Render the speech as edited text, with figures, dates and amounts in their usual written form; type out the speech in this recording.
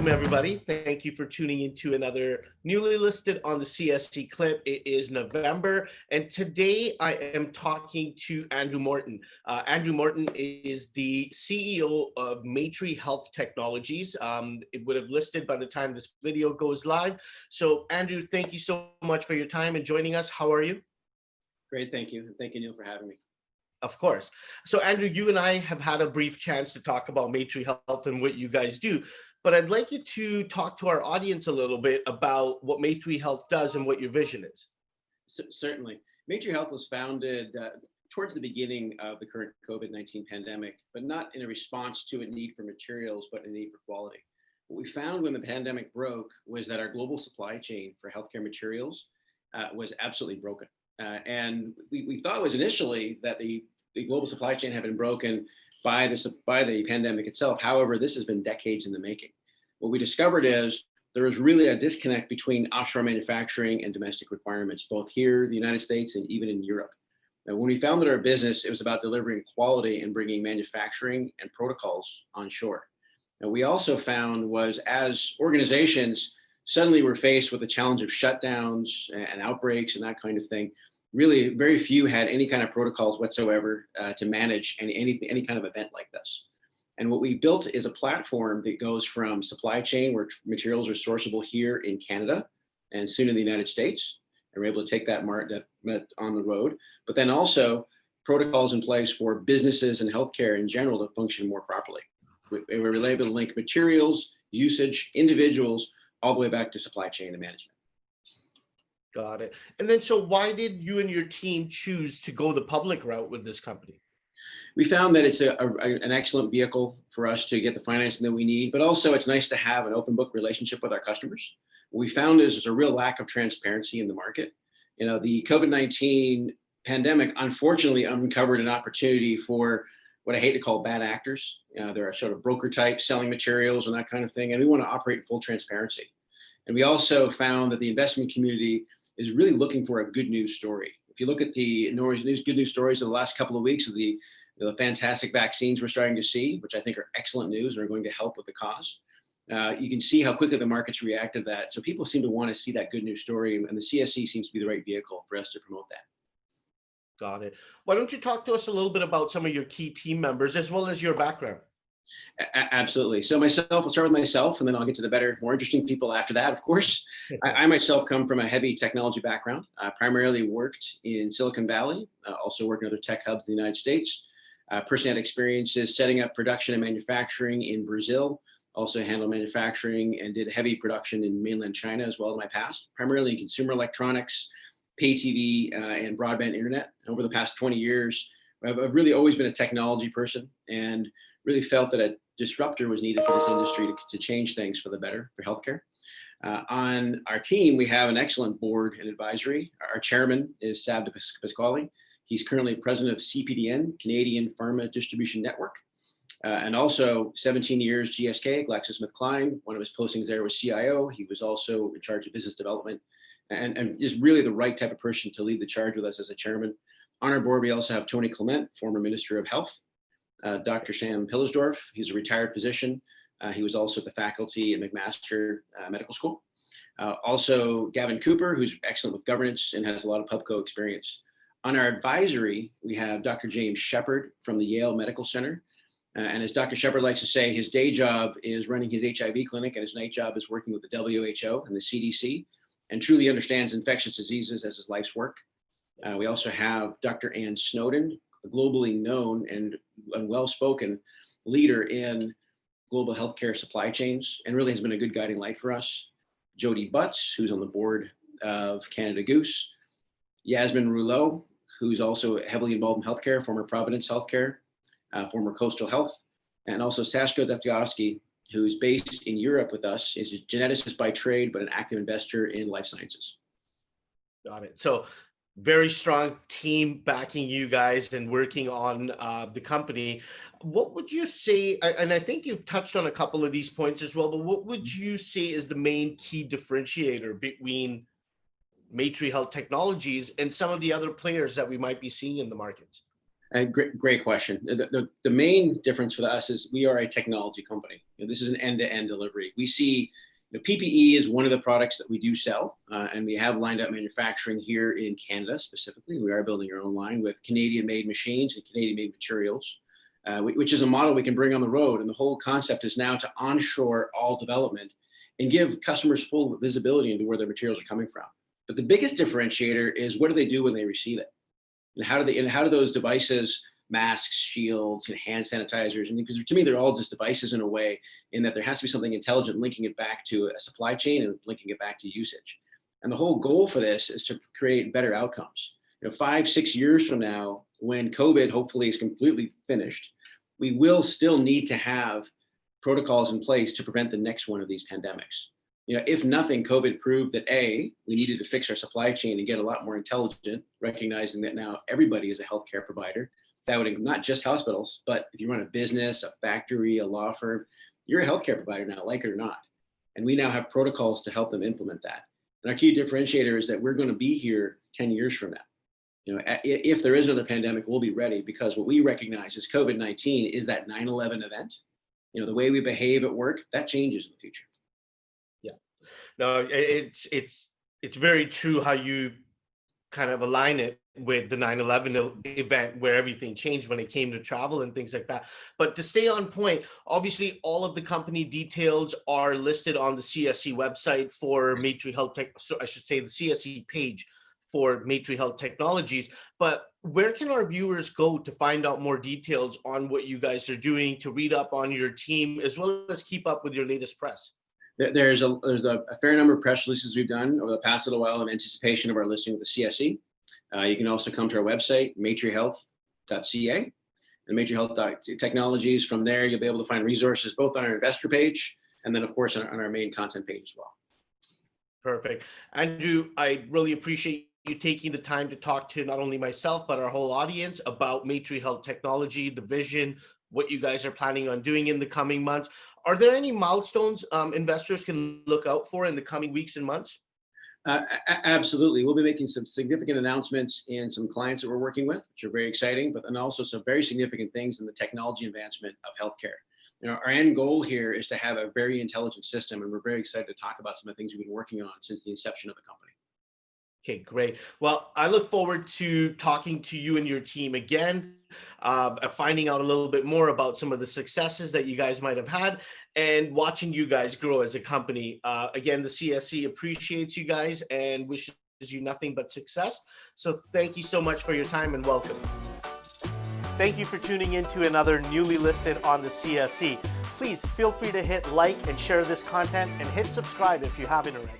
Welcome, everybody. Thank you for tuning into another newly listed on the CSE clip. It is November, and today I am talking to Andrew Morton. Andrew Morton is the CEO of Maitri Health Technologies. It would have listed by the time this video goes live. So, Andrew, thank you so much for your time and joining us. How are you? Great, thank you. Thank you, Neil, for having me. Of course. So, Andrew, you and I have had a brief chance to talk about Maitri Health and what you guys do, but I'd like you to talk to our audience a little bit about what Maitri Health does and what your vision is. Certainly. Maitri Health was founded towards the beginning of the current COVID-19 pandemic, but not in a response to a need for materials, but a need for quality. What we found when the pandemic broke was that our global supply chain for healthcare materials was absolutely broken. And we thought it was initially that the global supply chain had been broken by the pandemic itself. However, this has been decades in the making. What we discovered is there was really a disconnect between offshore manufacturing and domestic requirements, both here in the United States and even in Europe. Now, when we founded our business, it was about delivering quality and bringing manufacturing and protocols onshore. Now, we also found was as organizations suddenly were faced with the challenge of shutdowns and outbreaks and that kind of thing, really very few had any kind of protocols whatsoever to manage any kind of event like this. And what we built is a platform that goes from supply chain where materials are sourceable here in Canada and soon in the United States, and we're able to take that on the road, but then also protocols in place for businesses and healthcare in general to function more properly. We're able to link materials, usage, individuals, all the way back to supply chain and management. Got it. And then, so why did you and your team choose to go the public route with this company? We found that it's an excellent vehicle for us to get the financing that we need, but also it's nice to have an open book relationship with our customers. What we found is there's a real lack of transparency in the market. You know, the COVID-19 pandemic unfortunately uncovered an opportunity for what I hate to call bad actors. There are sort of broker types selling materials and that kind of thing, and we want to operate in full transparency. And we also found that the investment community is really looking for a good news story. If you look at the good news stories of the last couple of weeks of the fantastic vaccines we're starting to see, which I think are excellent news and are going to help with the cause, you can see how quickly the markets react to that. So people seem to want to see that good news story, and the CSE seems to be the right vehicle for us to promote that. Got it. Why don't you talk to us a little bit about some of your key team members as well as your background? Absolutely. So I'll start with myself, and then I'll get to the better, more interesting people after that, of course. I myself come from a heavy technology background. I primarily worked in Silicon Valley, also worked in other tech hubs in the United States. Personally had experiences setting up production and manufacturing in Brazil, also handled manufacturing and did heavy production in mainland China as well in my past, primarily in consumer electronics, pay TV, and broadband internet. Over the past 20 years, I've really always been a technology person and really felt that a disruptor was needed for this industry to change things for the better for healthcare. On our team, we have an excellent board and advisory. Our chairman is Sab Pasquale. He's currently president of CPDN, Canadian Pharma Distribution Network, and also 17 years GSK, GlaxoSmithKline. One of his postings there was CIO. He was also in charge of business development and is really the right type of person to lead the charge with us as a chairman. On our board, we also have Tony Clement, former Minister of Health, Dr. Sam Pillersdorf. He's a retired physician. He was also at the faculty at McMaster Medical School. Also Gavin Cooper, who's excellent with governance and has a lot of pubco experience. On our advisory, we have Dr. James Shepard from the Yale Medical Center. And as Dr. Shepard likes to say, his day job is running his HIV clinic, and his night job is working with the WHO and the CDC, and truly understands infectious diseases as his life's work. We also have Dr. Ann Snowden, a globally known and well-spoken leader in global healthcare supply chains, and really has been a good guiding light for us. Jody Butts, who's on the board of Canada Goose. Yasmin Rouleau, who's also heavily involved in healthcare, former Providence Healthcare, former Coastal Health, and also Saskia Datyowski, who's based in Europe with us, is a geneticist by trade, but an active investor in life sciences. Got it. So very strong team backing you guys and working on the company. What would you say, and I think you've touched on a couple of these points as well, but what would you say is the main key differentiator between Maitri Health Technologies and some of the other players that we might be seeing in the markets? Great question. The main difference for us is we are a technology company. This is an end-to-end delivery. We see PPE is one of the products that we do sell, and we have lined up manufacturing here in Canada specifically. We are building our own line with Canadian-made machines and Canadian-made materials, which is a model we can bring on the road. And the whole concept is now to onshore all development and give customers full visibility into where their materials are coming from. But the biggest differentiator is what do they do when they receive it? And how do those devices, masks, shields, and hand sanitizers, and because to me they're all just devices in a way, in that there has to be something intelligent linking it back to a supply chain and linking it back to usage. And the whole goal for this is to create better outcomes. 5-6 years from now, when COVID hopefully is completely finished, we will still need to have protocols in place to prevent the next one of these pandemics. If nothing, COVID proved that we needed to fix our supply chain and get a lot more intelligent, recognizing that now everybody is a healthcare provider. That would not just hospitals, but if you run a business, a factory, a law firm, you're a healthcare provider now, like it or not. And we now have protocols to help them implement that. And our key differentiator is that we're going to be here 10 years from now. If there is another pandemic, we'll be ready, because what we recognize is COVID-19 is that 9/11 event. The way we behave at work, that changes in the future. No, it's very true how you kind of align it with the 9/11 event, where everything changed when it came to travel and things like that. But to stay on point, obviously all of the company details are listed on the CSE website for Maitri Health Tech. So I should say the CSE page for Maitri Health Technologies. But where can our viewers go to find out more details on what you guys are doing, to read up on your team, as well as keep up with your latest press? There's a fair number of press releases we've done over the past little while in anticipation of our listing with the CSE. You can also come to our website, maitrihealth.ca, and Maitri Health Technologies. From there, you'll be able to find resources both on our investor page and then, of course, on our main content page as well. Perfect. Andrew, I really appreciate you taking the time to talk to not only myself, but our whole audience about Maitri Health Technology, the vision, what you guys are planning on doing in the coming months. Are there any milestones investors can look out for in the coming weeks and months? Absolutely. We'll be making some significant announcements in some clients that we're working with, which are very exciting, but then also some very significant things in the technology advancement of healthcare. Our end goal here is to have a very intelligent system, and we're very excited to talk about some of the things we've been working on since the inception of the company. Okay, great. Well, I look forward to talking to you and your team again, finding out a little bit more about some of the successes that you guys might have had, and watching you guys grow as a company. Again, the CSE appreciates you guys and wishes you nothing but success. So thank you so much for your time, and welcome. Thank you for tuning in to another newly listed on the CSE. Please feel free to hit like and share this content, and hit subscribe if you haven't already.